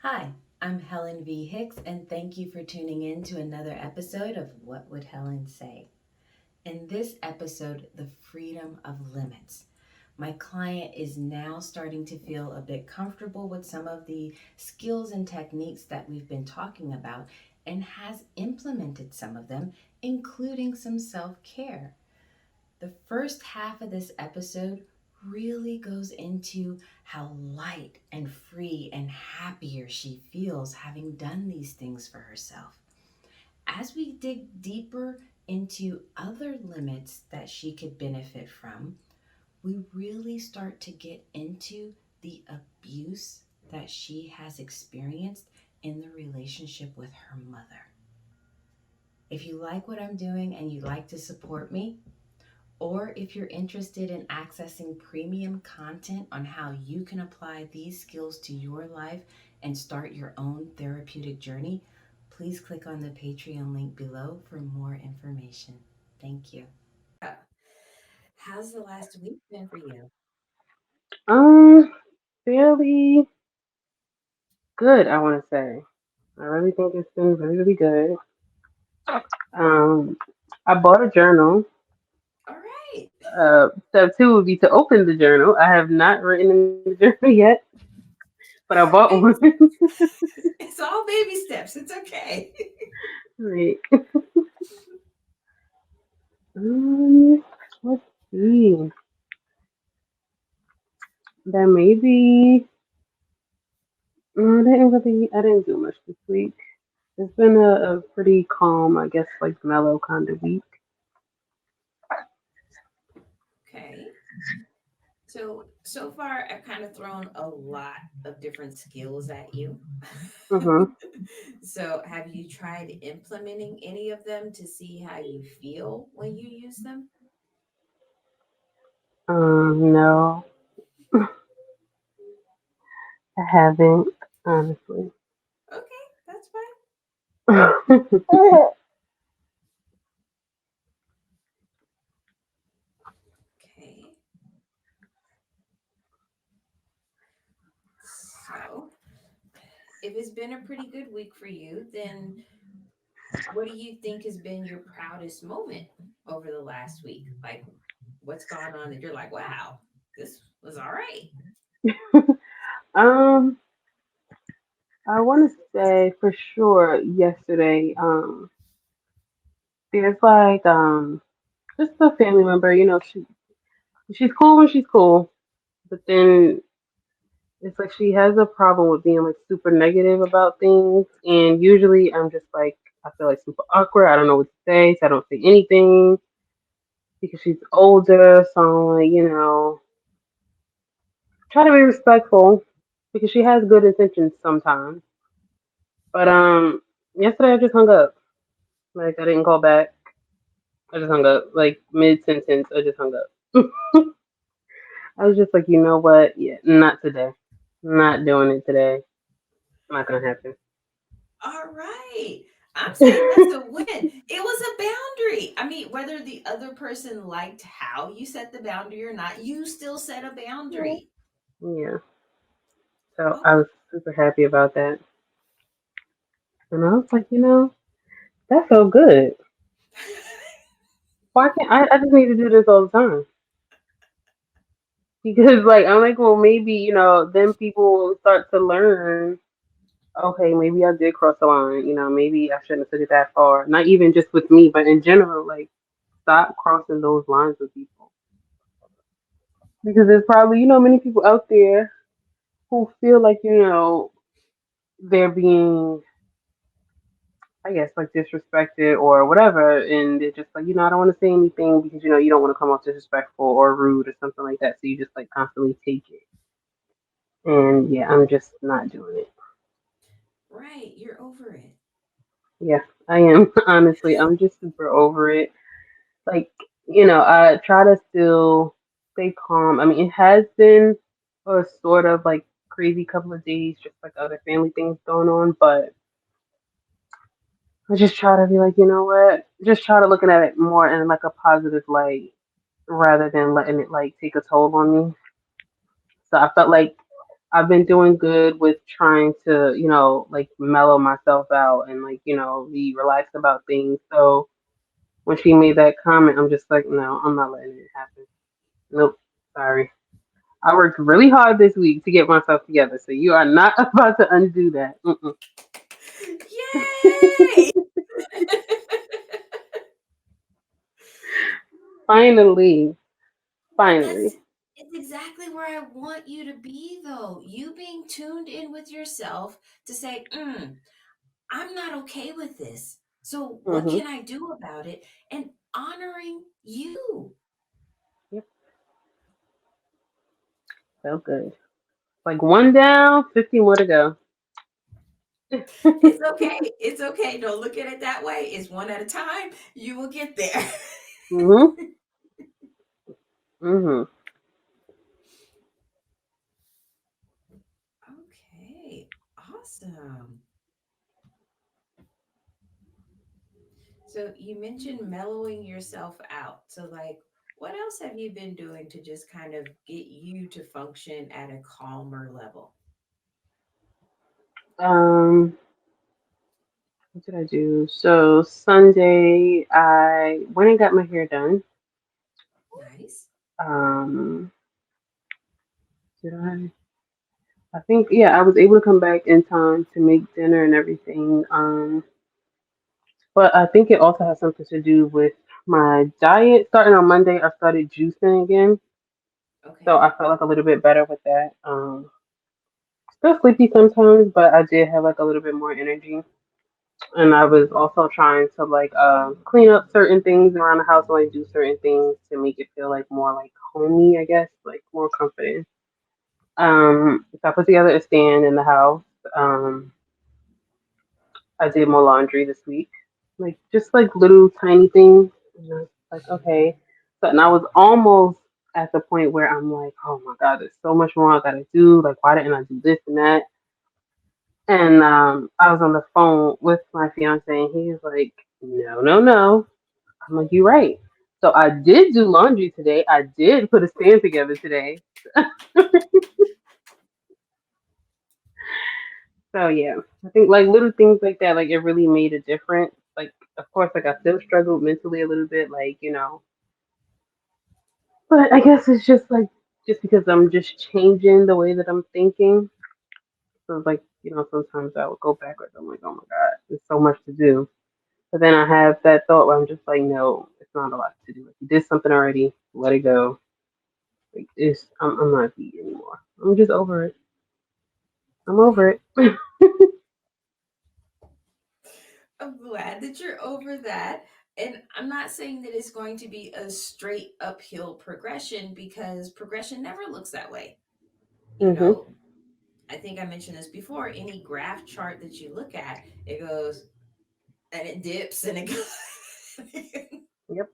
Hi, I'm Helen V. Hicks, and thank you for tuning in to another episode of What Would Helen Say? In this episode, the freedom of limits. My client is now starting to feel a bit comfortable with some of the skills and techniques that we've been talking about and has implemented some of them, including some self care. The first half of this episode really goes into how light and free and happier she feels having done these things for herself. As we dig deeper into other limits that she could benefit from, we really start to get into the abuse that she has experienced in the relationship with her mother. If you like what I'm doing and you'd like to support me, or if you're interested in accessing premium content on how you can apply these skills to your life and start your own therapeutic journey, please click on the Patreon link below for more information. Thank you. How's the last week been for you? Um, Fairly good, I want to say. I really think it's been really, really good. Um, I bought a journal. All right. Step two would be to open the journal. I have not written in the journal yet, but I bought one. Baby, it's all baby steps. It's okay. Right. Um, let's see. Then maybe I didn't do much this week. It's been a pretty calm, I guess, like mellow kind of week. Okay. So far, I've kind of thrown a lot of different skills at you. Mm-hmm. So, have you tried implementing any of them to see how you feel when you use them? No, I haven't, honestly. Okay, that's fine. Okay. So, if it's been a pretty good week for you, then what do you think has been your proudest moment over the last week? Like, what's gone on that you're like, wow, this was all right? um, I want to say for sure yesterday. There's like just a family member. She's cool when she's cool, but then it's like she has a problem with being like super negative about things, and usually I'm just like I feel like super awkward. I don't know what to say, so I don't say anything because she's older. So I'm like, try to be respectful because she has good intentions sometimes. But yesterday I just hung up. Like I didn't call back. I just hung up. Like mid sentence, I just hung up. I was just like, you know what? Yeah, not today. Not doing it today. Not gonna happen. All right. I'm saying that's a win. It was a boundary. I mean, whether the other person liked how you set the boundary or not, you still set a boundary. Yeah. So I Okay. was super happy about that. And I was like, that felt good. Why can't I just need to do this all the time? Because like I'm like, well maybe, then people will start to learn, okay, maybe I did cross the line, maybe I shouldn't have took it that far. Not even just with me, but in general, like stop crossing those lines with people. Because there's probably, many people out there who feel like, they're being, I guess, like disrespected or whatever. And they're just like, I don't want to say anything because, you don't want to come off disrespectful or rude or something like that. So you just like constantly take it. And yeah, I'm just not doing it. Right. You're over it. Yeah, I am. Honestly, I'm just super over it. Like, I try to still stay calm. I mean, it has been a sort of like crazy couple of days, just like other family things going on, but I just try to be like, you know what? Just try to looking at it more in like a positive light rather than letting it like take a toll on me. So I felt like I've been doing good with trying to, like mellow myself out and like, be relaxed about things. So when she made that comment, I'm just like, no, I'm not letting it happen. Nope, sorry. I worked really hard this week to get myself together, so you are not about to undo that. Mm-mm. Yay! Finally, But finally. that's it's exactly where I want you to be, though. You being tuned in with yourself to say, I'm not okay with this. So, what Hmm. can I do about it? And honoring you. Yep, felt good. Like one down, 50 more to go. It's okay. It's okay. Don't look at it that way. It's one at a time. You will get there. Hmm. Hmm. Okay. Awesome. So you mentioned mellowing yourself out. So like what else have you been doing to just kind of get you to function at a calmer level? Um, what did I do? So Sunday, I went and got my hair done. Nice. Um, did I? I think yeah, I was able to come back in time to make dinner and everything. But I think it also has something to do with my diet. Starting on Monday, I started juicing again, so Okay. I felt like a little bit better with that. Still sleepy sometimes, but I did have like a little bit more energy. And I was also trying to like clean up certain things around the house and like do certain things to make it feel like more like homey, I guess, like more comforting. So I put together a stand in the house. Um, I did more laundry this week, like just like little tiny things. And I was like, okay. So and I was almost at the point where I'm like, oh my god, there's so much more I gotta do. Like, why didn't I do this and that? And I was on the phone with my fiance, and he's like, no, no, no. I'm like, you're right. So I did do laundry today. I did put a stand together today. So yeah, I think like little things like that, like it really made a difference. Like, of course, like I still struggled mentally a little bit, like but I guess it's just like just because I'm just changing the way that I'm thinking. So it's like sometimes I would go backwards. I'm like, oh my god, there's so much to do. But then I have that thought where I'm just like, no, it's not a lot to do. Like you did something already, let it go. Like it's, I'm not beat anymore. I'm just over it. I'm over Right. it. I'm glad that you're over that. And I'm not saying that it's going to be a straight uphill progression because progression never looks that way. You Mhm. know, I think I mentioned this before. Any graph chart that you look at, it goes and it dips and it goes. Yep.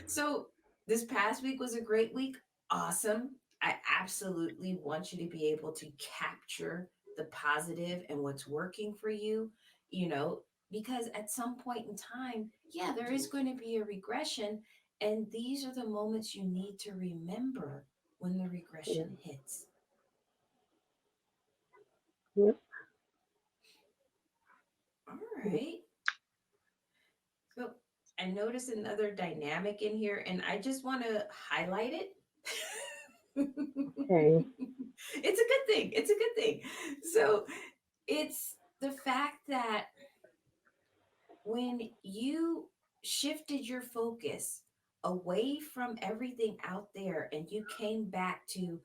So this past week was a great week. Awesome. I absolutely want you to be able to capture the positive and what's working for you, you know, because at some point in time, yeah, there is going to be a regression. And these are the moments you need to remember when the Yeah. regression hits. Yep. All right. So I noticed another dynamic in here, and I just want to highlight it. Okay. It's a good thing. It's a good thing. So it's the fact that when you shifted your focus away from everything out there and you came back to,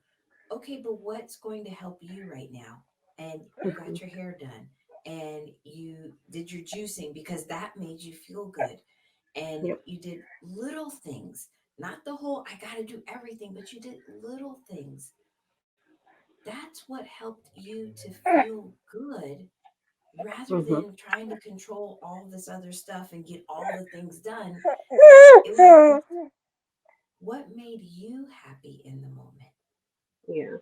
okay, but what's going to help you right now? And you got Mhm. your hair done and you did your juicing because that made you feel good. And Yep. you did little things, not the whole, I got to do everything, but you did little things. That's what helped you to feel good rather Mhm. than trying to control all this other stuff and get all the things done. It was just what made you happy in the moment. Yeah.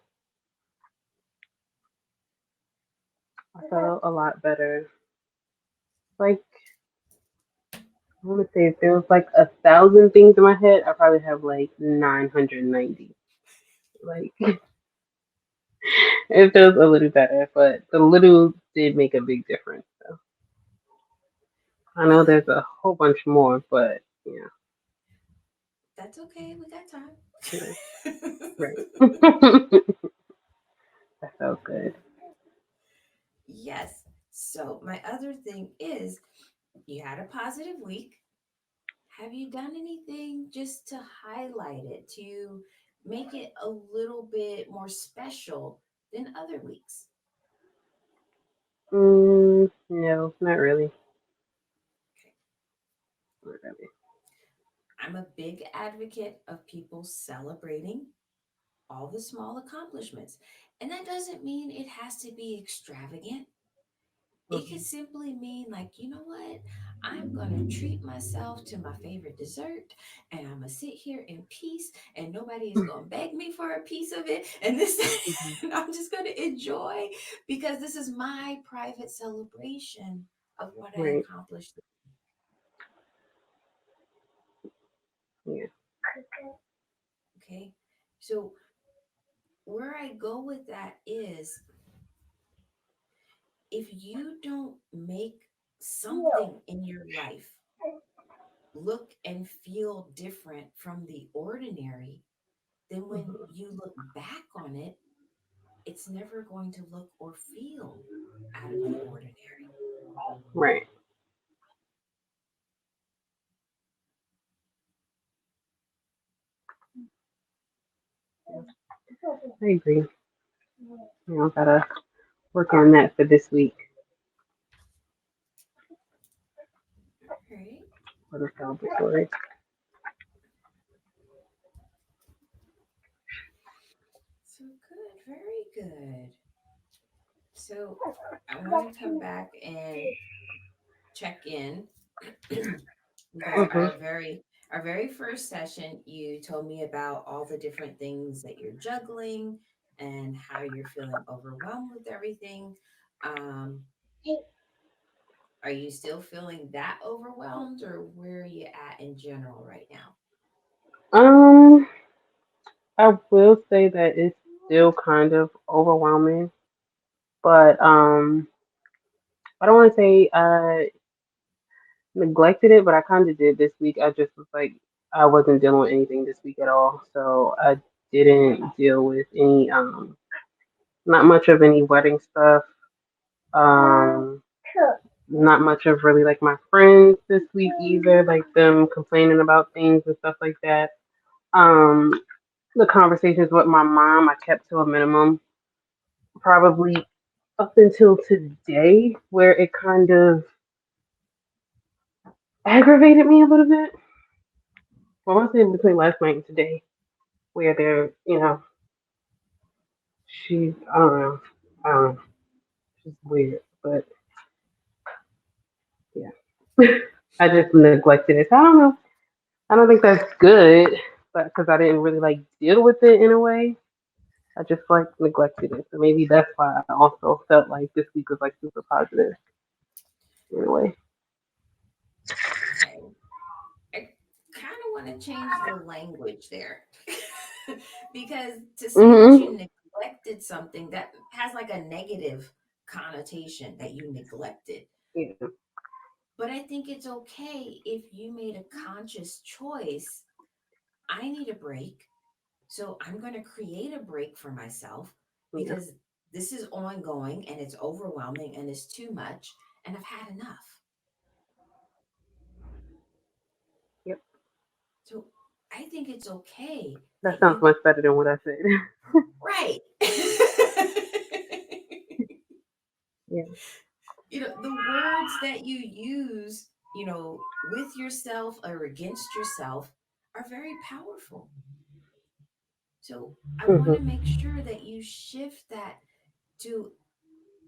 I felt a lot better. Like I want to say if there was like 1,000 things in my head, I probably have like 990. Like It feels a little better, but the little did make a big difference. So I know Good. there's a whole bunch more, but yeah, That's okay. We got yeah, time. right. That felt good. Yes. So, my other thing is you had a positive week. Have you done anything just to highlight it, to make it a little bit more special than other weeks? No, not really. Okay. Not really. I'm a big advocate of people celebrating all the small accomplishments. And that doesn't mean it has to be extravagant. It could Mhm. simply mean, like, you know what? I'm going to treat myself to my favorite dessert and I'm going to sit here in peace and nobody is going to beg me for a piece of it. And this, Mhm. and I'm just going to enjoy because this is my private celebration of what I Right. accomplished. Yeah. Okay. So, where I go with that is if you don't make something in your life look and feel different from the ordinary, then when Mhm. you look back on it, it's never going to look or feel out of the ordinary. Right. I agree. Gotta work on that for this week Right? for the celebratory. So good, very good. So I want to come back and check in because Mhm. our very first session you told me about all the different things that you're juggling and how you're feeling overwhelmed with everything. Um, are you still feeling that overwhelmed or where are you at in general right now? Um, I will say that it's still kind of overwhelming, but I don't want to say I neglected it, but I kind of did this week. I just was like, I wasn't dealing with anything this week at all, so I didn't deal with any not much of any wedding stuff. Um, not much of really like my friends this week either, like them complaining about things and stuff like that. Um, the conversations with my mom I kept to a minimum, probably up until today, where it kind of aggravated me a little bit. Well, I want to say between last night and today, where they're, she's, I don't know, she's weird, but yeah, I just neglected it. So I don't know. I don't think that's good, but because I didn't really like deal with it in a way, I just like neglected it. So maybe that's why I also felt like this week was like super positive in a way. Okay. I kind of want to change the language there because to say that you Mhm. neglected something that has like a negative connotation that you neglected. Yeah. But I think it's okay if you made a conscious choice. I need a break. So I'm going to create a break for myself Yeah. because this is ongoing and it's overwhelming and it's too much and I've had enough. Yep. So I think it's okay That that sounds you, much better than what I said. right. Yeah. The words that you use, with yourself or against yourself are very powerful. So I want to Mhm. make sure that you shift that to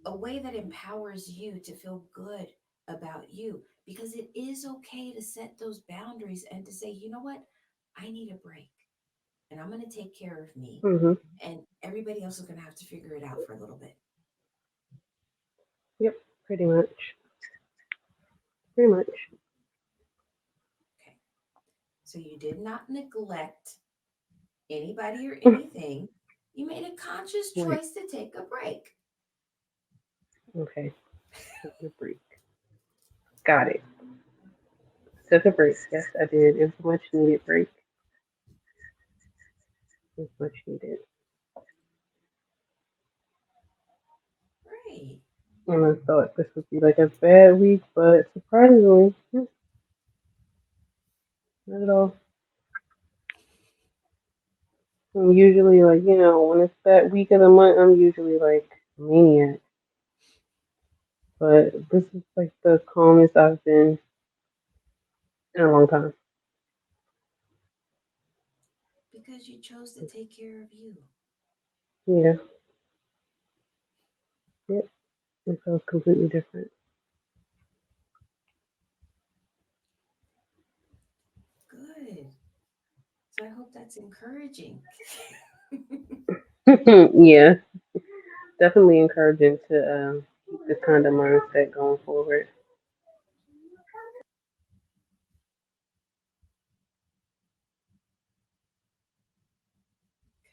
a way that empowers you to feel good about you because it is okay to set those boundaries and to say, you know what? I need a break and I'm going to take care of me. Mhm. And everybody else is going to have to figure it out for a little bit. Yep. Pretty much. Pretty much. Okay. So you did not neglect anybody or anything. You made a conscious Right. choice to take a break. Okay. Took a break. Got it. Took a break. Yes, I did. It was a much needed break. It was much needed. Right. And I thought this would be like a bad week, but surprisingly, not at all. I'm usually like, when it's that week of the month, I'm usually like a maniac. But this is like the calmest I've been in a long time. Because you chose to take care of you. Yeah, yeah, it feels completely different. Good. So I hope that's encouraging. Yeah, definitely encouraging to keep this kind of mindset going forward.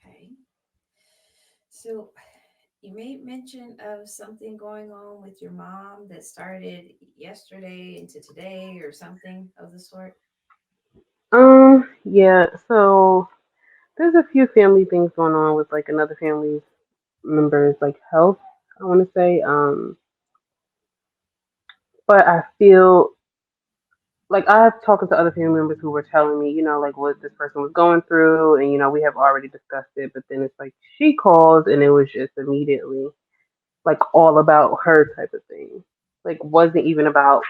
Okay. So you made mention of something going on with your mom that started yesterday into today or something of the sort. Yeah, so there's a few family things going on with like another family member's like health, I want to say. But I feel like I've talked to other family members who were telling me, like what this person was going through, and we have already discussed it. But then it's like she calls, and it was just immediately like all about her type of thing. Like wasn't even about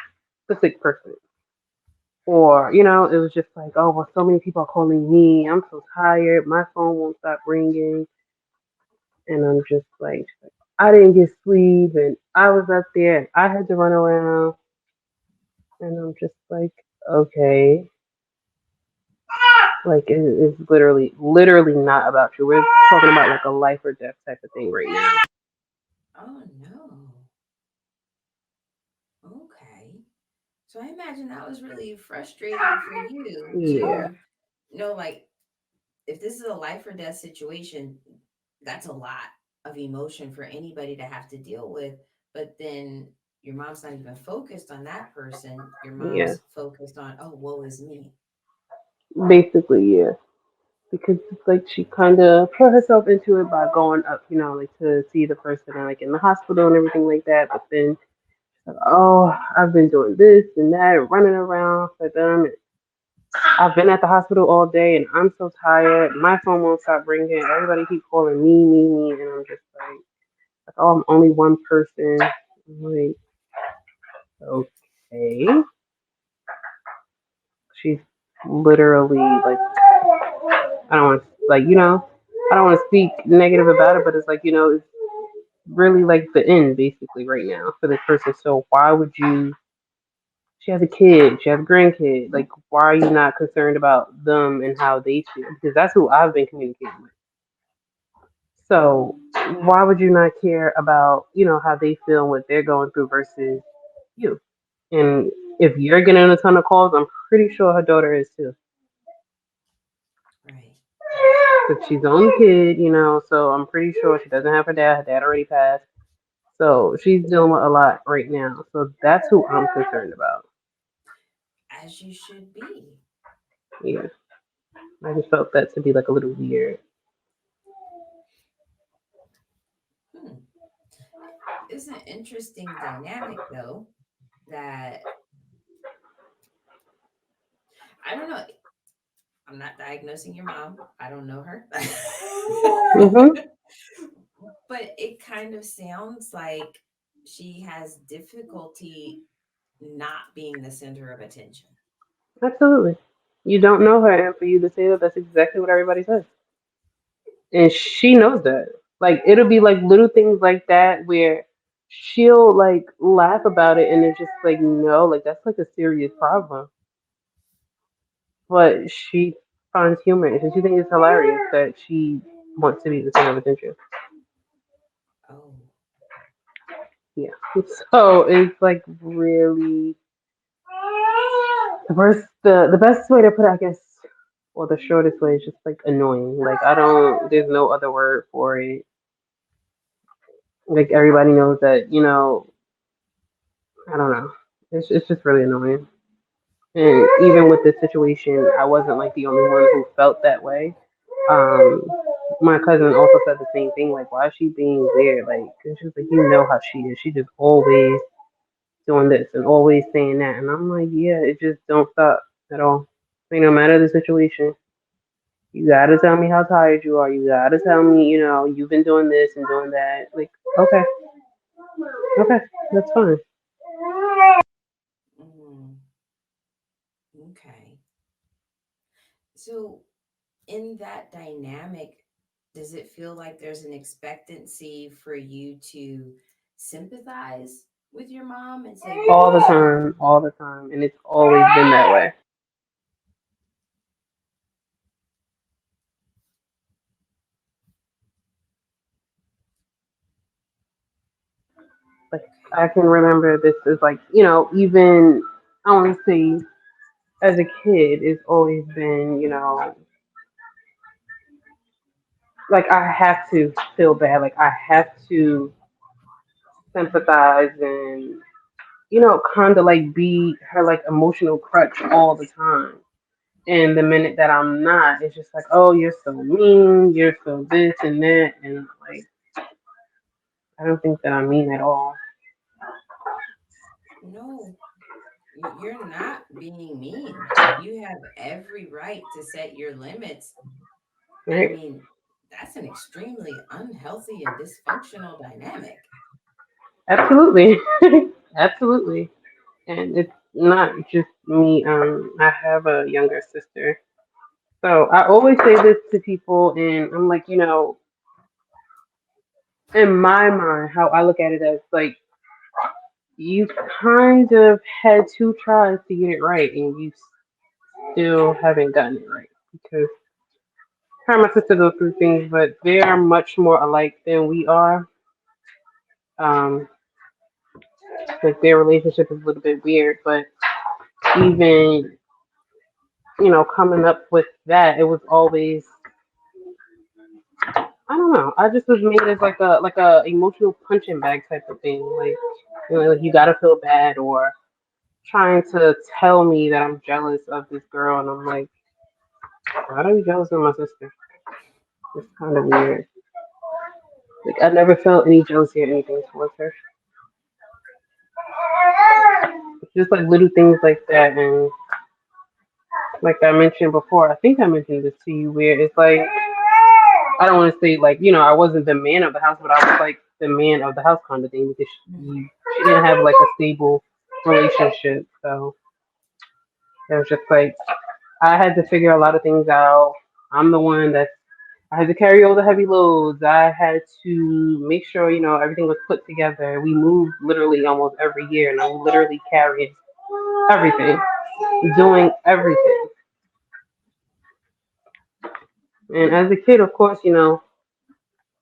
the sick person, or it was just like, oh well, so many people are calling me. I'm so tired. My phone won't stop ringing, and I'm just like, I didn't get sleep, and I was up there, and I had to run around, and I'm just like, okay. Like it's literally not about you. We're talking about like a life or death type of thing right now. Oh no. Okay. So I imagine that was really frustrating for you Yeah, to know, like, if this is a life or death situation, that's a lot of emotion for anybody to have to deal with. But then your mom's not even focused on that person. Your yeah. mom's focused on, oh, woe is me. Basically, yeah. Because it's like she kind of put herself into it by going up, like to see the person like in the hospital and everything like that. But then, like, oh, I've been doing this and that, running around for them. And I've been at the hospital all day, and I'm so tired. My phone won't stop ringing. Everybody keep calling me, and I'm just like, oh, I'm only one person. I'm like, okay. She's literally like, I don't want to like, I don't want to speak negative about it, but it's like, it's really like the end basically right now for this person. So why would you? She has a kid, she has a grandkid. Like, why are you not concerned about them and how they feel? Because that's who I've been communicating with. So why would you not care about, how they feel and what they're going through versus you? And if you're getting a ton of calls, I'm pretty sure her daughter is too. Right. But she's the only kid, so I'm pretty sure she doesn't have her dad. Her dad already passed. So she's dealing with a lot right now. So that's who I'm concerned about. As you should be. Yeah. I just felt that to be like a little weird. Hmm. It's an interesting dynamic, though, that I don't know. I'm not diagnosing your mom. I don't know her. Hmm. But it kind of sounds like she has difficulty not being the center of attention. Absolutely. You don't know her, and for you to say that, that's exactly what everybody says. And she knows that. Like, it'll be like little things like that where she'll like laugh about it, and it's just like, no, like that's like a serious problem. But she finds humor in it, and she thinks it's hilarious that she wants to be the center of attention. Oh, Yeah. So it's like really the best way to put it, I guess, or the shortest way is just like annoying. Like I don't. There's no other word for it. Like everybody knows that. I don't know. It's just really annoying. And even with this situation, I wasn't like the only one who felt that way. Um, my cousin also said the same thing. Like, why is she being weird? Like, and she was like, you know how she is. She just always doing this and always saying that. And I'm like, yeah, it just don't stop at all. Like, no matter the situation, you gotta tell me how tired you are. You gotta tell me, you've been doing this and doing that. Like, okay, okay, that's fine. Mm, okay. So, in that dynamic, does it feel like there's an expectancy for you to sympathize with your mom and say, yeah, All the time, and it's always been that way. Like I can remember this is like, even I want to say as a kid, it's always been, like I have to feel bad, like I have to sympathize and kind of like be her like emotional crutch all the time. And the minute that I'm not, it's just like, oh, you're so mean, you're so this and that, and like I don't think that I mean at all, no, you're not being mean. You have every right to set your limits. I right? mean, that's an extremely unhealthy and dysfunctional dynamic. Absolutely, absolutely. And it's not just me. I have a younger sister. So I always say this to people, and I'm like, in my mind, how I look at it as like, you kind of had two tries to get it right, and you still haven't gotten it right. Because her and my sister go through things, but they are much more alike than we are. Um, like their relationship is a little bit weird, but even, coming up with that, it was always I don't know. I just was made as like a emotional punching bag type of thing. Like like you gotta feel bad or trying to tell me that I'm jealous of this girl, and I'm like, why are you jealous of my sister? It's kind of weird. Like I never felt any jealousy or anything towards her. It's just like little things like that, and like I mentioned before, I think I mentioned this to you, where it's like I don't want to say like I wasn't the man of the house, but I was like the man of the house kind of thing because she didn't have like a stable relationship, so it was just like I had to figure a lot of things out. I'm the one that I had to carry all the heavy loads. I had to make sure everything was put together. We moved literally almost every year, and I'm literally carrying everything, doing everything. And as a kid, of course,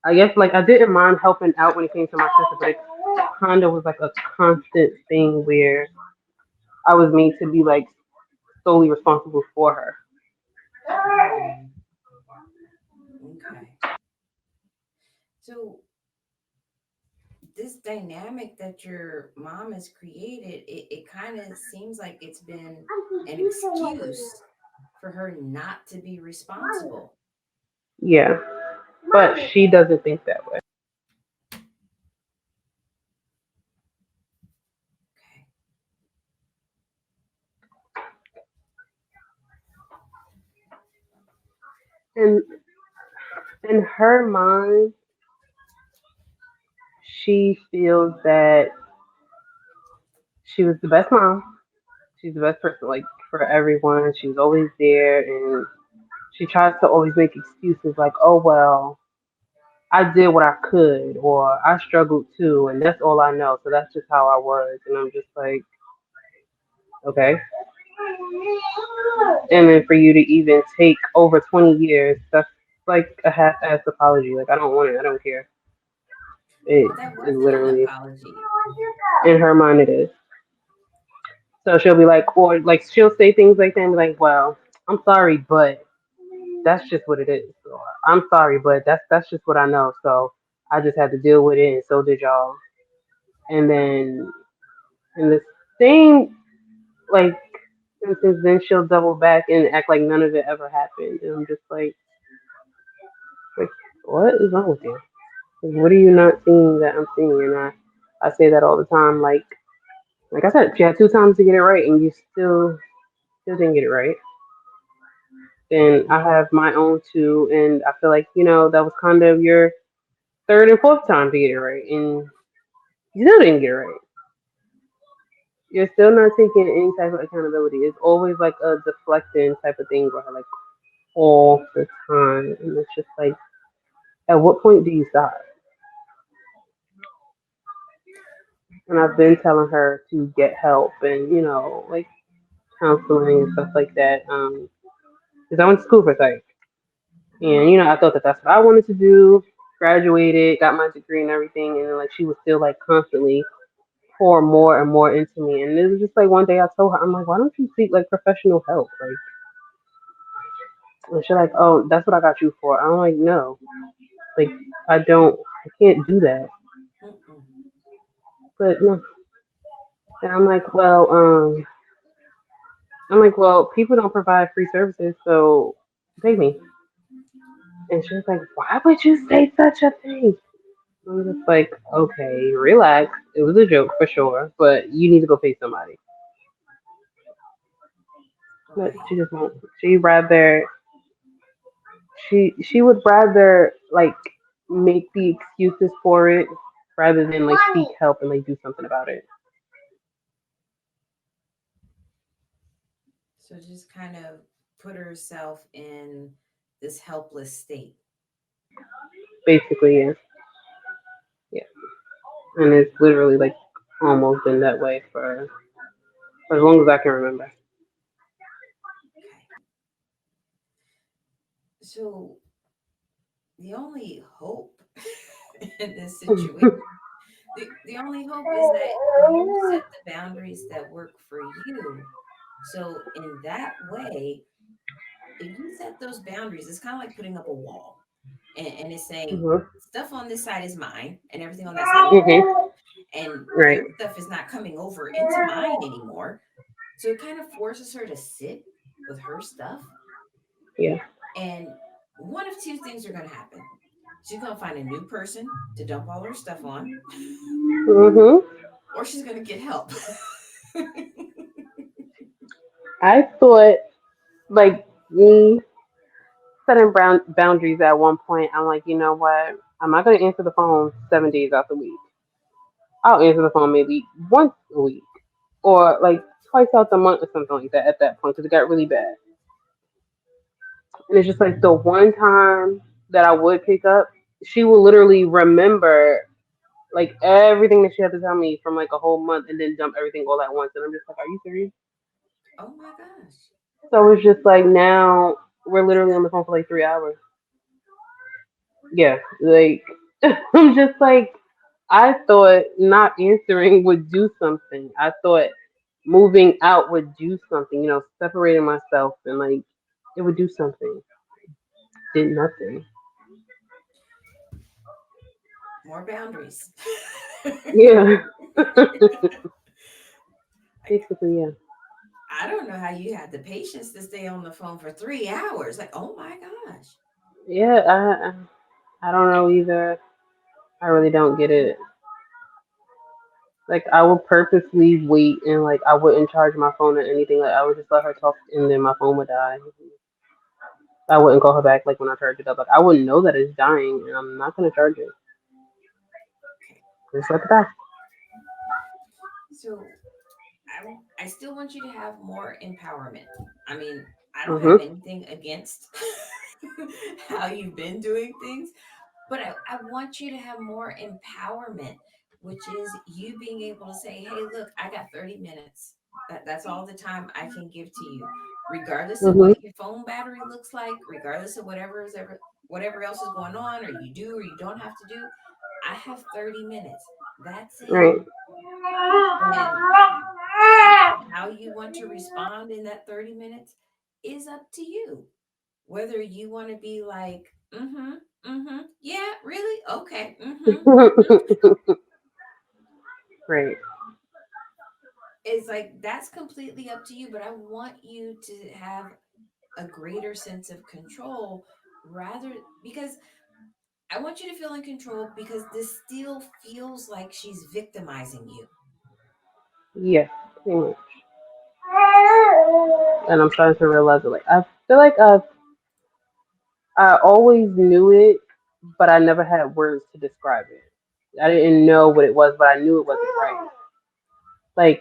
I guess like I didn't mind helping out when it came to my sister, but it kind of was like a constant thing where I was made to be like solely responsible for her. Mm, okay. So, this dynamic that your mom has created, it kind of seems like it's been an excuse for her not to be responsible. Yeah, but she doesn't think that way. Okay. And in her mind, she feels that she was the best mom. She's the best person, like for everyone. She was always there, and she tries to always make excuses like, "Oh well, I did what I could, or I struggled too, and that's all I know. So that's just how I was." And I'm just like, okay. And then for you to even take over 20 years, that's like a half-assed apology. Like I don't want it. I don't care. It But that is wasn't an literally apology. in her mind. It is. So she'll be like, or like she'll say things like that and be like, well, I'm sorry, but. that's just what it is. So, I'm sorry, but that's just what I know. So I just had to deal with it, and so did y'all. And then in the same like instance, then she'll double back and act like none of it ever happened. And I'm just like what is wrong with you? Like, what are you not seeing that I'm seeing? And I say that all the time. Like I said, she had two times to get it right, and you still didn't get it right. Then I have my own two, and I feel like that was kind of your third and fourth time to get it right, and you still didn't get it right. You're still not taking any type of accountability. It's always like a deflecting type of thing with her, like all the time, and it's just like, at what point do you stop? And I've been telling her to get help and like counseling and stuff like that. Because I went to school for psych, and I thought that that's what I wanted to do. Graduated, got my degree and everything, and then like she was still like constantly pour more and more into me. And it was just like one day I told her, I'm like, why don't you seek like professional help? Like, and she's like, oh, that's what I got you for. I'm like, no, like I can't do that. Mm-mm. But no, and I'm like, well, people don't provide free services, so pay me. And she was like, why would you say such a thing? I'm just like, okay, relax. It was a joke for sure, but you need to go pay somebody. But Right. she just won't. She would rather like make the excuses for it rather than like seek help and like do something about it. So just kind of put herself in this helpless state. Basically, yeah, yeah. And it's literally like almost been that way for as long as I can remember. Okay. So the only hope in this situation, the only hope is that you set the boundaries that work for you. So in that way, if you set those boundaries, it's kind of like putting up a wall, and it's saying Mhm. stuff on this side is mine and everything on that side is yours. Mhm. And Right. your stuff is not coming over into mine anymore. So it kind of forces her to sit with her stuff. Yeah. And one of two things are going to happen. She's going to find a new person to dump all her stuff on, Mhm. or she's going to get help. I thought like me setting boundaries at one point. I'm like, you know what? I'm not gonna answer the phone 7 days out the week. I'll answer the phone maybe once a week or like twice out the month or something like that at that point because it got really bad. And it's just like the one time that I would pick up, she will literally remember like everything that she had to tell me from like a whole month and then dump everything all at once. And I'm just like, are you serious? Oh my gosh. So it's just like now we're literally on the phone for like 3 hours. Yeah, like I'm just like I thought not answering would do something. I thought moving out would do something, separating myself and like it would do something. Did nothing. More boundaries. Yeah. Basically, yeah. I don't know how you had the patience to stay on the phone for 3 hours. Like, oh my gosh. Yeah, I don't know either. I really don't get it. Like I would purposely wait and like I wouldn't charge my phone or anything. Like I would just let her talk and then my phone would die. I wouldn't call her back like when I charge it up. Like I wouldn't know that it's dying and I'm not gonna charge it. Okay. Just let it die. So I still want you to have more empowerment. I mean, I don't have Mhm. anything against how you've been doing things, but I want you to have more empowerment, which is you being able to say, hey, look, I got 30 minutes. That's all the time I can give to you, regardless of Mhm. what your phone battery looks like, regardless of whatever else is going on, or you do or you don't have to do. I have 30 minutes. That's it. Right. And how you want to respond in that 30 minutes is up to you. Whether you want to be like, yeah, really? Okay, mm-hmm. Right. It's like that's completely up to you, but I want you to have a greater sense of control rather because I want you to feel in control because this still feels like she's victimizing you. Yes. Pretty much. And I'm starting to realize it. Like I feel like I always knew it, but I never had words to describe it. I didn't know what it was, but I knew it wasn't right. Like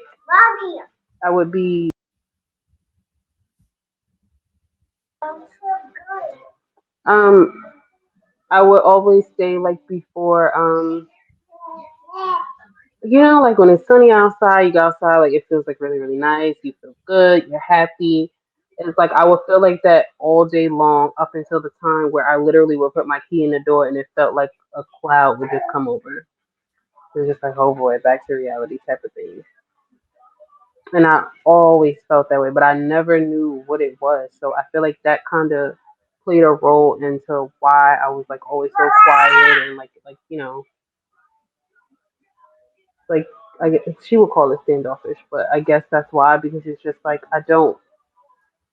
I would be um I would always say like before like when it's sunny outside, you go outside, like it feels like really, really nice, you feel good, you're happy. It's like I would feel like that all day long up until the time where I literally would put my key in the door and it felt like a cloud would just come over. It was just like, oh boy, back to reality type of thing. And I always felt that way, but I never knew what it was. So I feel like that kind of played a role into why I was like always so quiet and like she would call it standoffish, but I guess that's why because it's just like I don't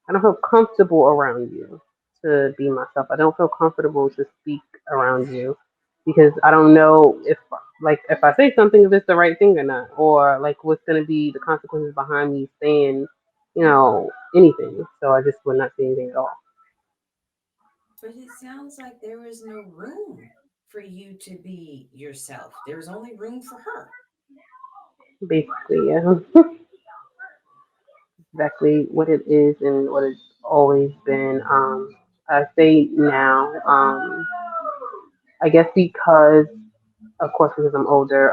feel comfortable around you to be myself. I don't feel comfortable to speak around you because I don't know if I say something if it's the right thing or not, or like what's gonna be the consequences behind me saying, anything. So I just would not say anything at all. But it sounds like there was no room for you to be yourself. There was only room for her. Basically, yeah. Exactly what it is and what it's always been. I say now, I guess because of course because I'm older,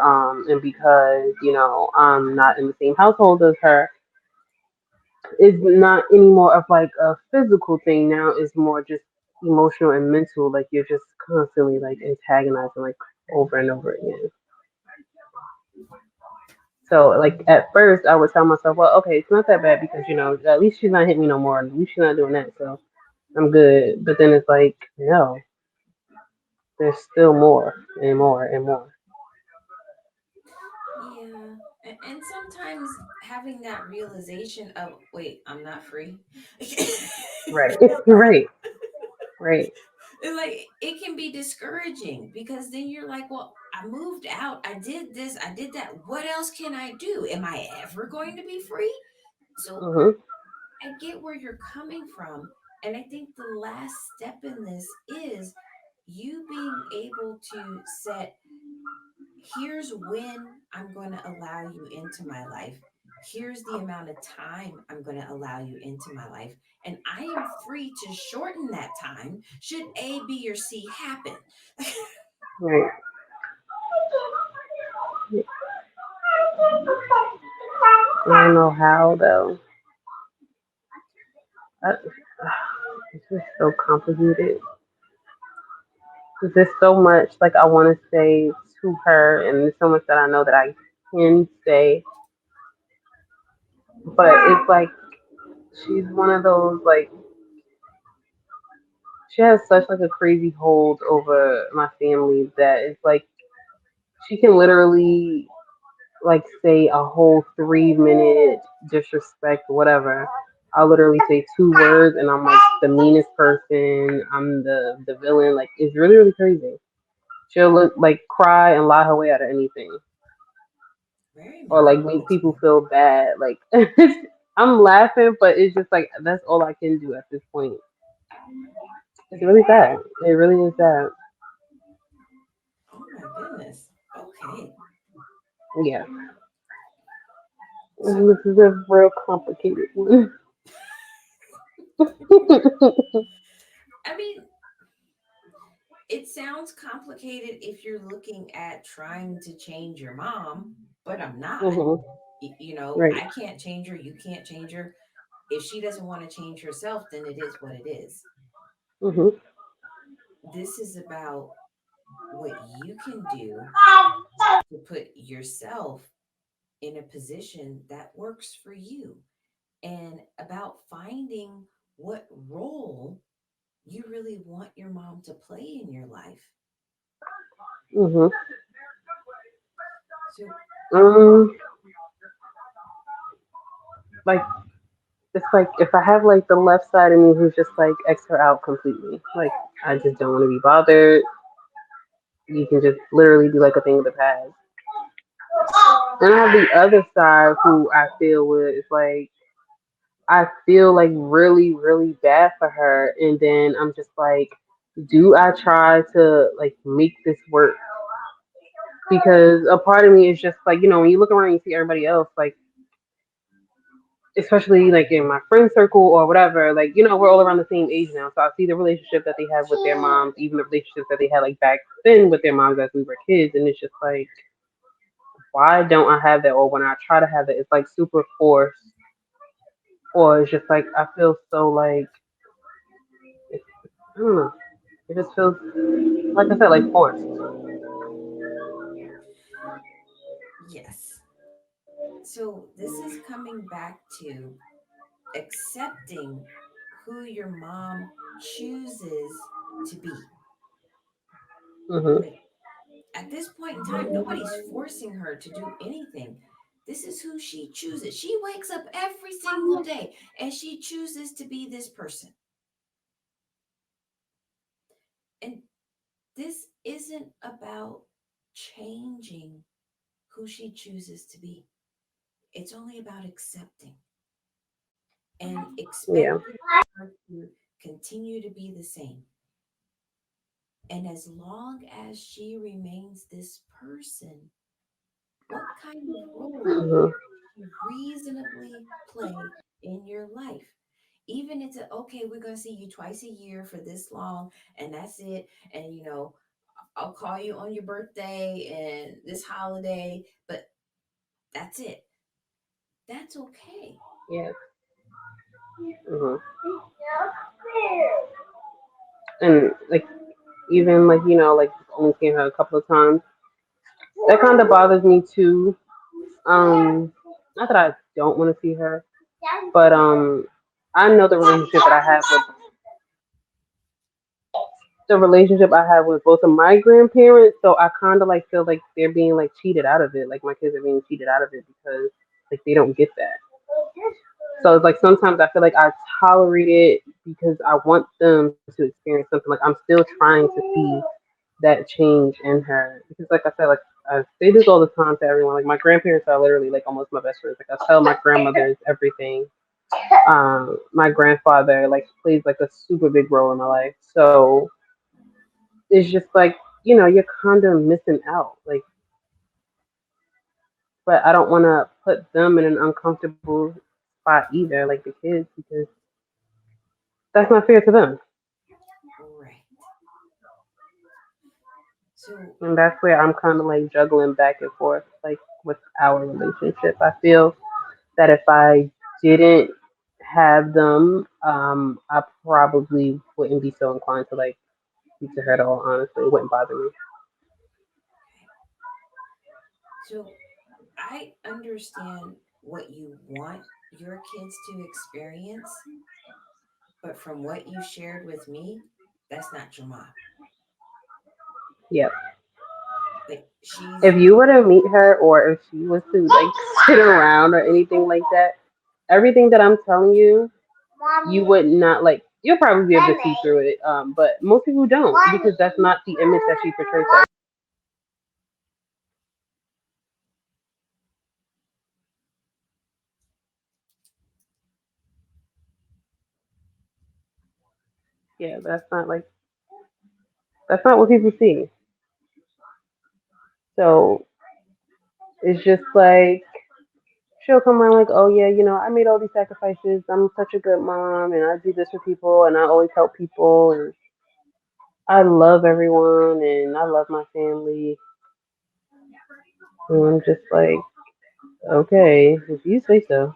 and because, I'm not in the same household as her, it's not anymore of like a physical thing now, it's more just emotional and mental, like you're just constantly like antagonizing like over and over again. So like at first I would tell myself, well, okay, it's not that bad because at least she's not hitting me no more. At least she's not doing that, so I'm good. But then it's like, no, there's still more and more and more. Yeah. And sometimes having that realization of, wait, I'm not free. Right. Right. Right. Like it can be discouraging because then you're like, well, I moved out, I did this, I did that. What else can I do? Am I ever going to be free? So Mhm. I get where you're coming from. And I think the last step in this is you being able to set, here's when I'm going to allow you into my life. Here's the amount of time I'm going to allow you into my life. And I am free to shorten that time should A, B, or C happen. Right. I don't know how though. I, it's just so complicated. 'Cause there's so much like I want to say to her, and there's so much that I know that I can say, but it's like she's one of those like she has such like a crazy hold over my family that it's like she can literally like say a whole 3 minute disrespect, whatever. I'll literally say 2 words and I'm like the meanest person. I'm the villain. Like it's really, really crazy. She'll look like cry and lie her way out of anything. Very Or like make people manipulative. feel bad. Like I'm laughing, but it's just like that's all I can do at this point. It's really sad. It really is sad. Oh my goodness. Okay. Yeah. So, This is a real complicated one. I mean, it sounds complicated if you're looking at trying to change your mom, but I'm not. Hmm. Right. I can't change her. You can't change her. If she doesn't want to change herself, then it is what it is. Hmm. This is about what you can do to put yourself in a position that works for you and about finding what role you really want your mom to play in your life. Mhm. So, Um, like it's like if I have like the left side of me who's just like X her out completely. Like I just don't want to be bothered. You can just literally be like a thing of the past. And I have the other side who I feel with is like I feel like really, really bad for her, and then I'm just like, do I try to like make this work? Because a part of me is just like, when you look around and you see everybody else, like, especially like in my friend circle or whatever, like, we're all around the same age now. So I see the relationship that they have with their moms, even the relationships that they had like back then with their moms as we were kids. And it's just like, why don't I have that? Or when I try to have it, it's like super forced. Or it's just like, I feel so like, I don't know. It just feels, like I said, like forced. yes. So, this is coming back to accepting who your mom chooses to be. Hmm. Like, at this point in time, nobody's forcing her to do anything. This is who she chooses. She wakes up every single day and she chooses to be this person. And this isn't about changing who she chooses to be, it's only about accepting and Yeah. expecting her to continue to be the same. And as long as she remains this person, what kind of role Hmm. can you reasonably play in your life? Even it's okay, we're going to see you twice a year for this long, and that's it. And, I'll call you on your birthday and this holiday, but that's it. That's okay. Yeah. Hmm. And like, even like, like only seeing her a couple of times, that kind of bothers me too. Not that I don't want to see her, but I know the relationship I have with both of my grandparents, so I kind of like feel like they're being like cheated out of it. Like my kids are being cheated out of it because like they don't get that. So it's like sometimes I feel like I tolerate it because I want them to experience something. Like I'm still trying to see that change in her because, like I said, like I say this all the time to everyone. Like my grandparents are literally like almost my best friends. Like I tell my grandmothers everything. My grandfather like plays like a super big role in my life. So it's just like you're kind of missing out. Like, but I don't want to put them in an uncomfortable spot either, like the kids, because that's not fair to them. Right. So, And that's where I'm kind of like juggling back and forth, like with our relationship. I feel that if I didn't have them, I probably wouldn't be so inclined to like speak to her at all. Honestly, it wouldn't bother me. okay. So I understand what you want your kids to experience, but from what you shared with me, that's not your mom. Yep. Like, she's If you were to meet her, or if she was to like sit around or anything like that, everything that I'm telling you, you would not like. You'll probably be able to see through it, but most people don't because that's not the image that she portrays. Yeah, that's not what people see. So it's just like she'll come around like, oh yeah, I made all these sacrifices. I'm such a good mom, and I do this for people, and I always help people, and I love everyone, and I love my family. And I'm just like, okay, if you say so.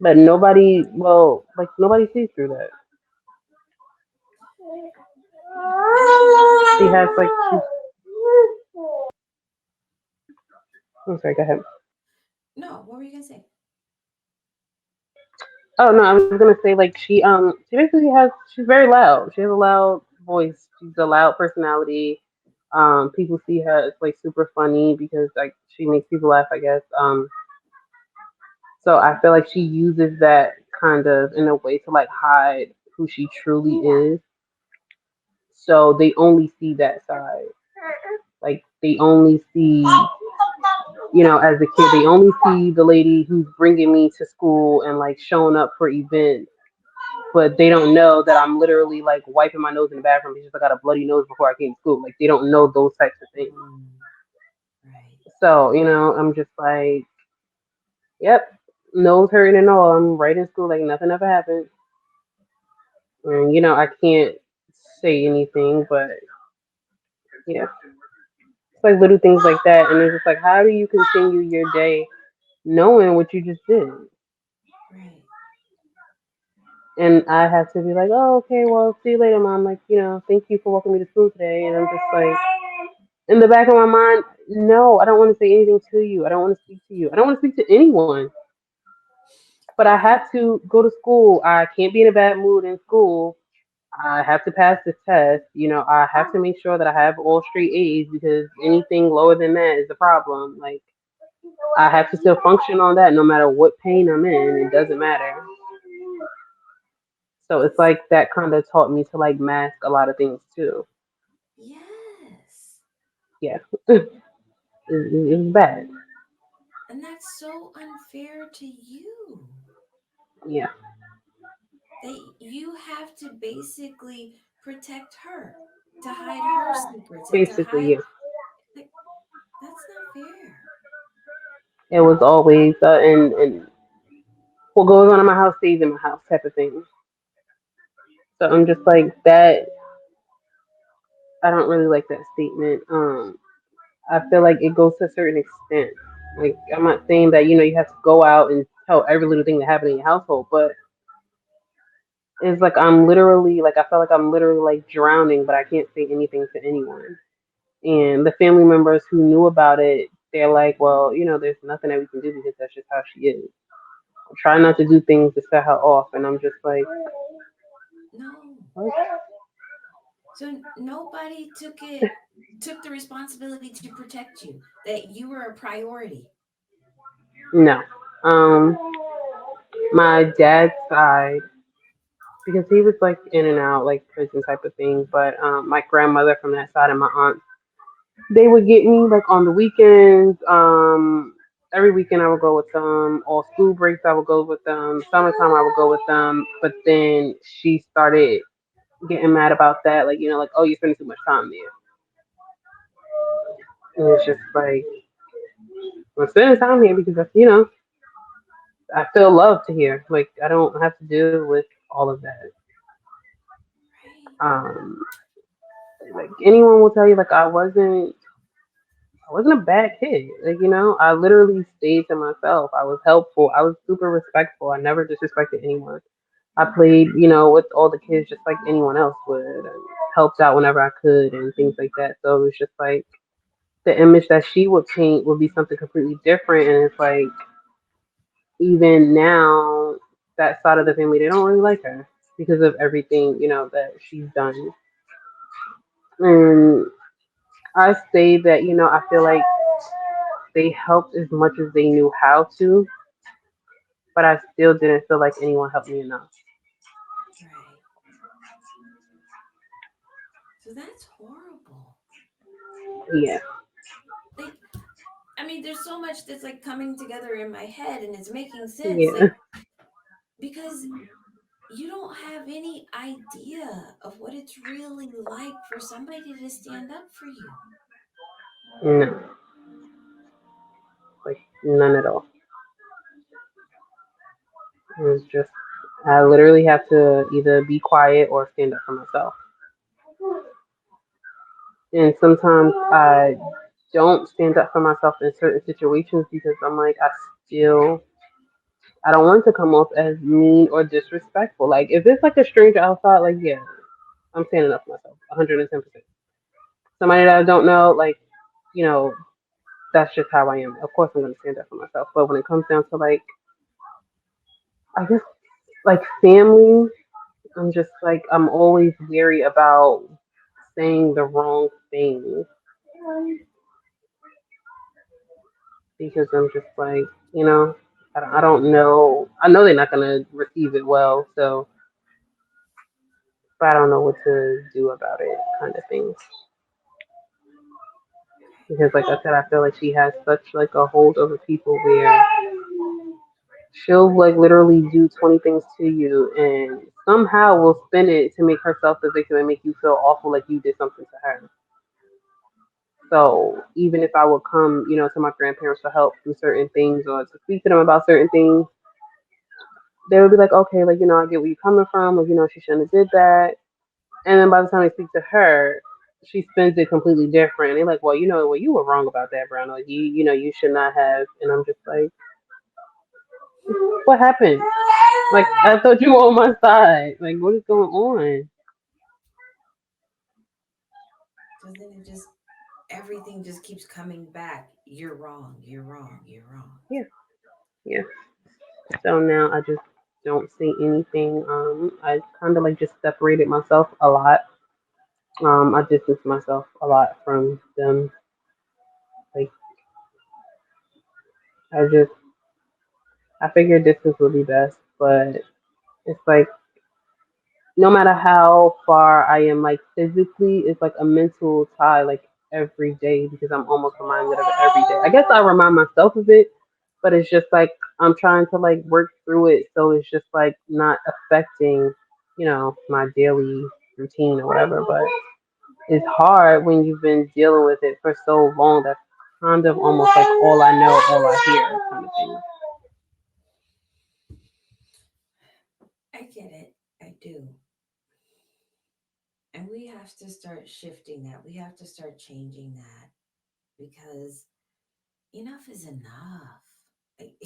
But nobody, well, like nobody sees through that. as a mom. She has like, I'm sorry, go ahead. No, what were you gonna say? Oh no, I was gonna say like she basically has she's very loud. She has a loud voice. She's a loud personality. People see her as like super funny because like she makes people laugh, I guess. So I feel like she uses that kind of in a way to like hide who she truly is. So they only see that side. Like they only see, as a kid, they only see the lady who's bringing me to school and like showing up for events, but they don't know that I'm literally like wiping my nose in the bathroom because I got a bloody nose before I came to school. Like they don't know those types of things. Mm, right. So, I'm just like, yep, nose hurting and all. I'm right in school like nothing ever happened. And, I can't say anything, but yeah, it's like little things like that. And it's just like, how do you continue your day knowing what you just did? Right. And I have to be like, oh, okay, well, see you later, mom. Like, thank you for walking me to school today. And I'm just like, in the back of my mind, no, I don't want to say anything to you. I don't want to speak to you. I don't want to speak to anyone. But I Right. have to go to school. I can't be in a bad mood in school. I have to pass the test. I have to make sure that I have all straight A's because anything lower than that is a problem. Like, I have to still function on that no matter what pain I'm in. It doesn't matter. So it's That's like that kind of taught me to like mask a lot of things too. yes. Yeah, it was bad. And that's so unfair to you. Yeah, That you have to basically protect her, to hide her secrets and to basically, hide yeah. like that's not fair. It was always and what goes on in my house stays in my house type of thing. So I'm just like that. I don't really like that statement. I feel like it goes to a certain extent. Like I'm not saying that you have to go out and tell every little thing that happened in your household, but it's like I'm literally like I feel like I'm literally like drowning, but I can't say anything to anyone. And the family members who knew about it, they're like, well, there's nothing that we can do because that's just how she is. Try not to do things to set her off, and I'm just like, No. what? So nobody took the responsibility to protect you, that you were a priority. No. My dad's side, because he was like in and out, like prison type of thing. But my grandmother from that side and my aunt, they would get me like on the weekends. Every weekend I would go with them. All school breaks I would go with them. Summertime I would go with them. But then she started getting mad about that, like like, oh, you're spending too much time there. And it's just like I'm spending time here because I feel loved here. Like I don't have to deal with all of that. Right. Um, like anyone will tell you, like I wasn't a bad kid. Like I literally stayed to myself. I was helpful. I was super respectful. I never disrespected anyone. I played, with all the kids just like anyone else would, and helped out whenever I could and things like that. So it was just like the image that she would paint would be something completely different. And it's like even now that side of the family they don't really like her because of everything that she's done. And I say that I feel like they helped as much as they knew how to, but I still didn't feel like anyone helped me enough. Right. So that's horrible. Yeah, Like, I mean, there's so much that's like coming together in my head and it's making sense. yeah, Like, because you don't have any idea of what it's really like for somebody to stand up for you. no, like none at all. It was just I literally have to either be quiet or stand up for myself. And sometimes I don't stand up for myself in certain situations because I'm like still I don't want to come off as mean or disrespectful. Like if it's like a stranger outside, like yeah, I'm standing up for myself, 110%. Somebody that I don't know, like you know, that's just how I am. Of course, I'm going to stand up for myself. But when it comes down to like, I guess Like family, I'm just like I'm always weary about saying the wrong thing because I'm just like, you know, I don't know. I know they're not gonna receive it well, so but I don't know what to do about it, kind of thing. Because, like I said, I feel like she has such like a hold over people where she'll like literally do 20 things to you and somehow will spin it to make herself the victim and make you feel awful like you did something to her. So even if I would come, to my grandparents for help through certain things or to speak to them about certain things, they would be like, okay, like, I get where you're coming from, like, she shouldn't have did that. And then by the time I speak to her, she spins it completely different. And they're like, well, you were wrong about that, Brown. Like, you should not have. And I'm just like, what happened? Like, I thought you were on my side. Like, what is going on? So then it just, everything just keeps coming back. You're wrong. You're wrong. You're wrong. Yeah, yeah. So now I just don't say anything. I kind of like just separated myself a lot. I distanced myself a lot from them. Like, I just, I figured distance would be best, but it's like no matter how far I am, like physically, it's like a mental tie, like every day because I'm almost reminded of it every day. I guess I remind myself of it, but it's just like I'm trying to like work through it, so it's just like not affecting, my daily routine or whatever. But it's hard when you've been dealing with it for so long. That's kind of almost like all I know, all I hear, kind of thing. I get it. I do. And we have to start shifting that. We have to start changing that because enough is enough. Like,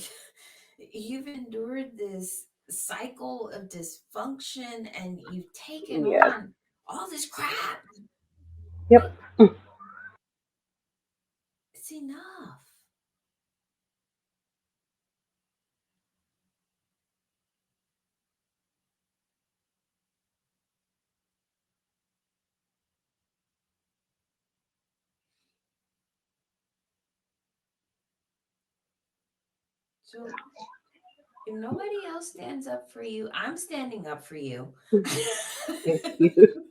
you've endured this cycle of dysfunction and you've taken Yeah. on all this crap. Yep. Like, it's enough. So, if nobody else stands up for you, I'm standing up for you. Thank you.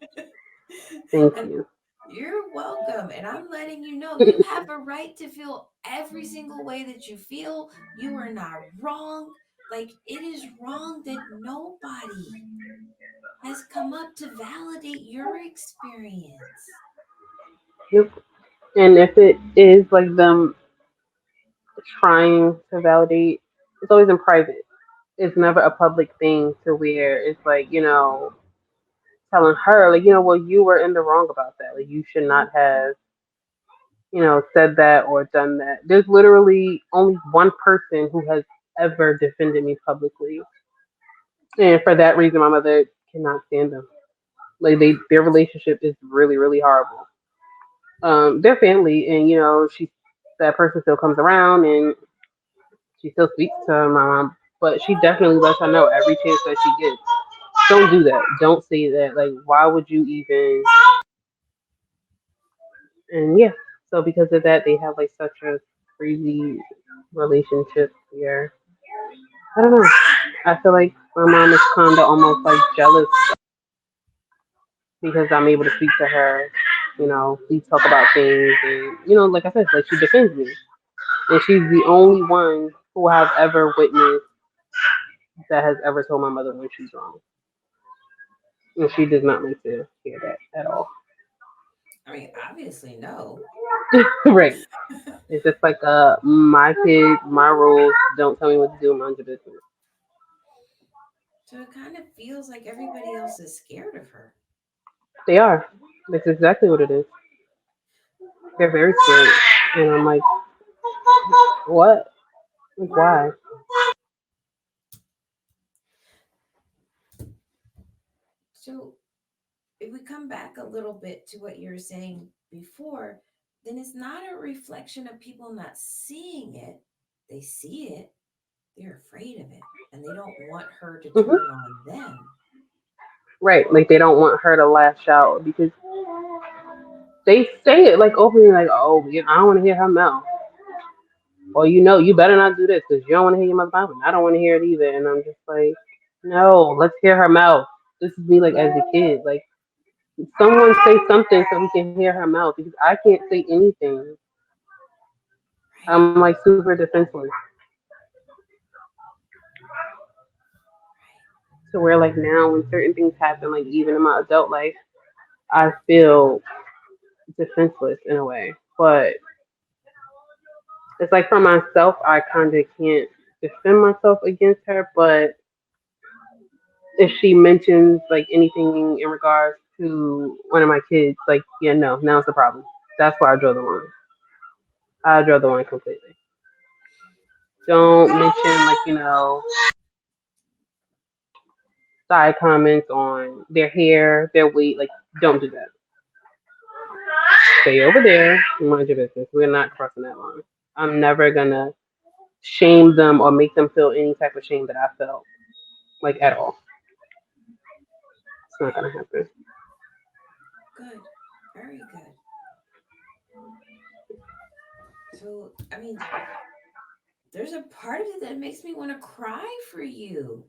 Thank And you. you're welcome. And I'm letting you know you have a right to feel every single way that you feel. You are not wrong. Like, it is wrong that nobody has come up to validate your experience. Yep. And if it is like them trying to validate, it's always in private. It's never a public thing to where it's like, telling her, like, well, you were in the wrong about that. Like, you should not have, said that or done that. There's literally only one person who has ever defended me publicly. And for that reason, my mother cannot stand them. Like, their relationship is really, really horrible. They're family, and, that person still comes around and she still speaks to her mom, but she definitely lets her know every chance that she gets. Don't do that. Don't say that. Like, why would you even? And yeah, so because of that, they have like such a crazy relationship where I don't know. I feel like my mom is kind of almost like jealous because I'm able to speak to her. We talk about things, and like I said, like she defends me, and she's the only one who I've ever witnessed that has ever told my mother when she's wrong. And she does not like to hear that at all. I mean, obviously, no. Right. It's just like my kids, my rules. Don't tell me what to do. Mind your business. So it kind of feels like everybody else is scared of her. They are. That's exactly what it is. They're very scared, and I'm like, what? Like, why? So if we come back a little bit to what you were saying before, then it's not a reflection of people not seeing it. They see it, they're afraid of it and they don't want her to Hmm. turn on them. Right. Like they don't want her to lash out because they say it like openly, like, "Oh, I don't want to hear her mouth." Or you better not do this because you don't want to hear your mother mouth, and I don't want to hear it either. And I'm just like, no, let's hear her mouth. This is me like as a kid, like someone say something so we can hear her mouth because I can't say anything. Right, I'm like super defenseless. right. So where like now when certain things happen, like even in my adult life, I feel defenseless in a way. But it's like for myself, I kind of can't defend myself against her. But if she mentions like anything in regards to one of my kids, like yeah, no, now it's a problem. That's why I draw the line. I draw the line completely. Don't mention like side comments on their hair, their weight. Like don't do that. Stay over there and mind your business. We're not crossing that line. I'm never gonna shame them or make them feel any type of shame that I felt like at all. It's not gonna happen. Good. Very good. So, I mean, there's a part of it that makes me want to cry for you.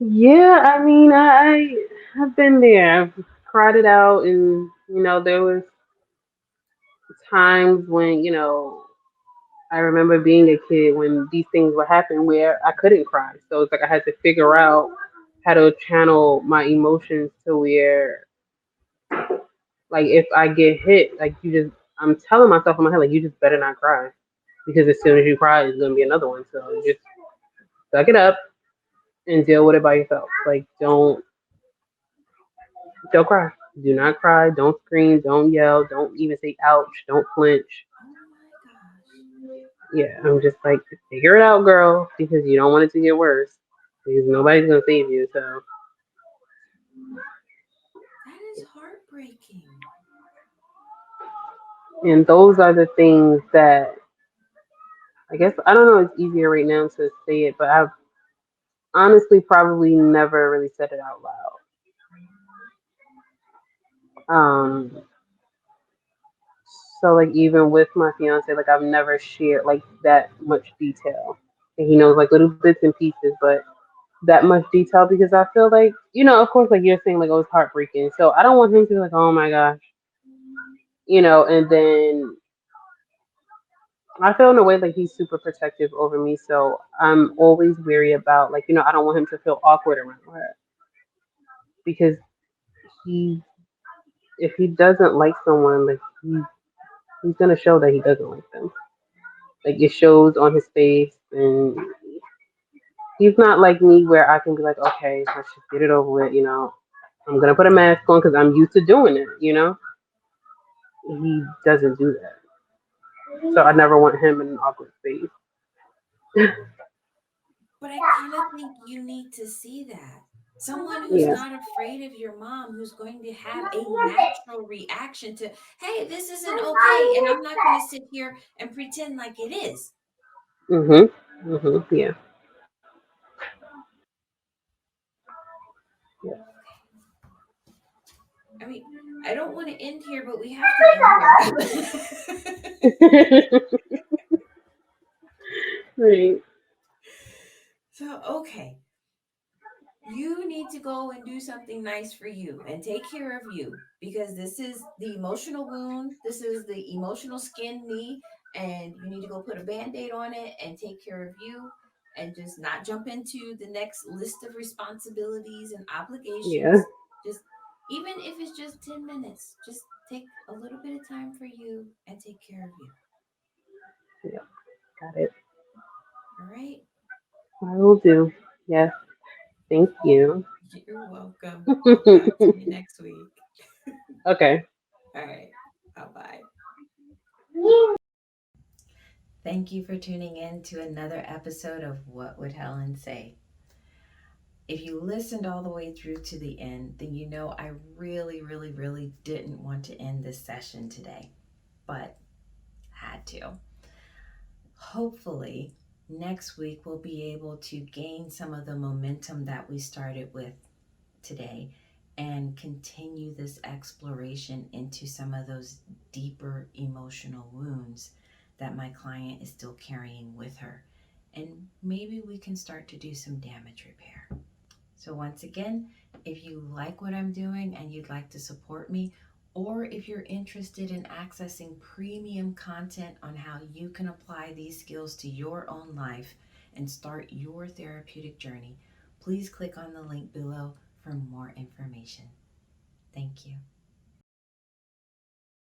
Yeah, I mean, I have been there. I've cried it out, and there was times when I remember being a kid when these things would happen where I couldn't cry. So it's like I had to figure out how to channel my emotions to where, like, if I get hit, like I'm telling myself in my head, like, you just better not cry because as soon as you cry, it's gonna be another one. So just suck it up and deal with it by yourself. Like, don't cry. Do not cry. Don't scream. Don't yell. Don't even say ouch. Don't flinch. Oh my gosh. Yeah, I'm just like, figure it out, girl, because you don't want it to get worse. Because nobody's gonna save you. So, That is heartbreaking. and those are the things that I guess I don't know. It's easier right now to say it, but I've honestly probably never really said it out loud. So like even with my fiance, like I've never shared like that much detail. And he knows like little bits and pieces, but that much detail because I feel like, of course, like you're saying, like, oh, it's heartbreaking. So I don't want him to be like, oh my gosh, and then I feel in a way like he's super protective over me. So I'm always weary about, like, I don't want him to feel awkward around her because he, if he doesn't like someone, like, he's going to show that he doesn't like them. Like, it shows on his face. And he's not like me where I can be like, okay, let's just get it over with. I'm going to put a mask on because I'm used to doing it. He doesn't do that. So I never want him in an awkward space. But I kind of think you need to see that. Someone who's Yeah. not afraid of your mom, who's going to have a natural reaction to, hey, this isn't okay. And I'm not going to sit here and pretend like it is. Mhm. Mhm. Yeah. I mean, I don't want to end here, but we have to end here. Yeah. Right. So, okay. You need to go and do something nice for you and take care of you because this is the emotional wound. This is the emotional skin knee, and you need to go put a band aid on it and take care of you and just not jump into the next list of responsibilities and Yeah. obligations. Just even if it's just 10 minutes, just take a little bit of time for you and take care of you. Yeah. Got it. All right? I will do. Yes. Thank you. You're welcome. I'll talk to you next week. Okay. All right. Bye bye. Thank you for tuning in to another episode of What Would Helen Say? If you listened all the way through to the end, then you know I really, really, really didn't want to end this session today, but had to. hopefully, next week we'll be able to gain some of the momentum that we started with today and continue this exploration into some of those deeper emotional wounds that my client is still carrying with her. And maybe we can start to do some damage repair. So, once again, if you like what I'm doing and you'd like to support me, or if you're interested in accessing premium content on how you can apply these skills to your own life and start your therapeutic journey, please click on the link below for more information. Thank you.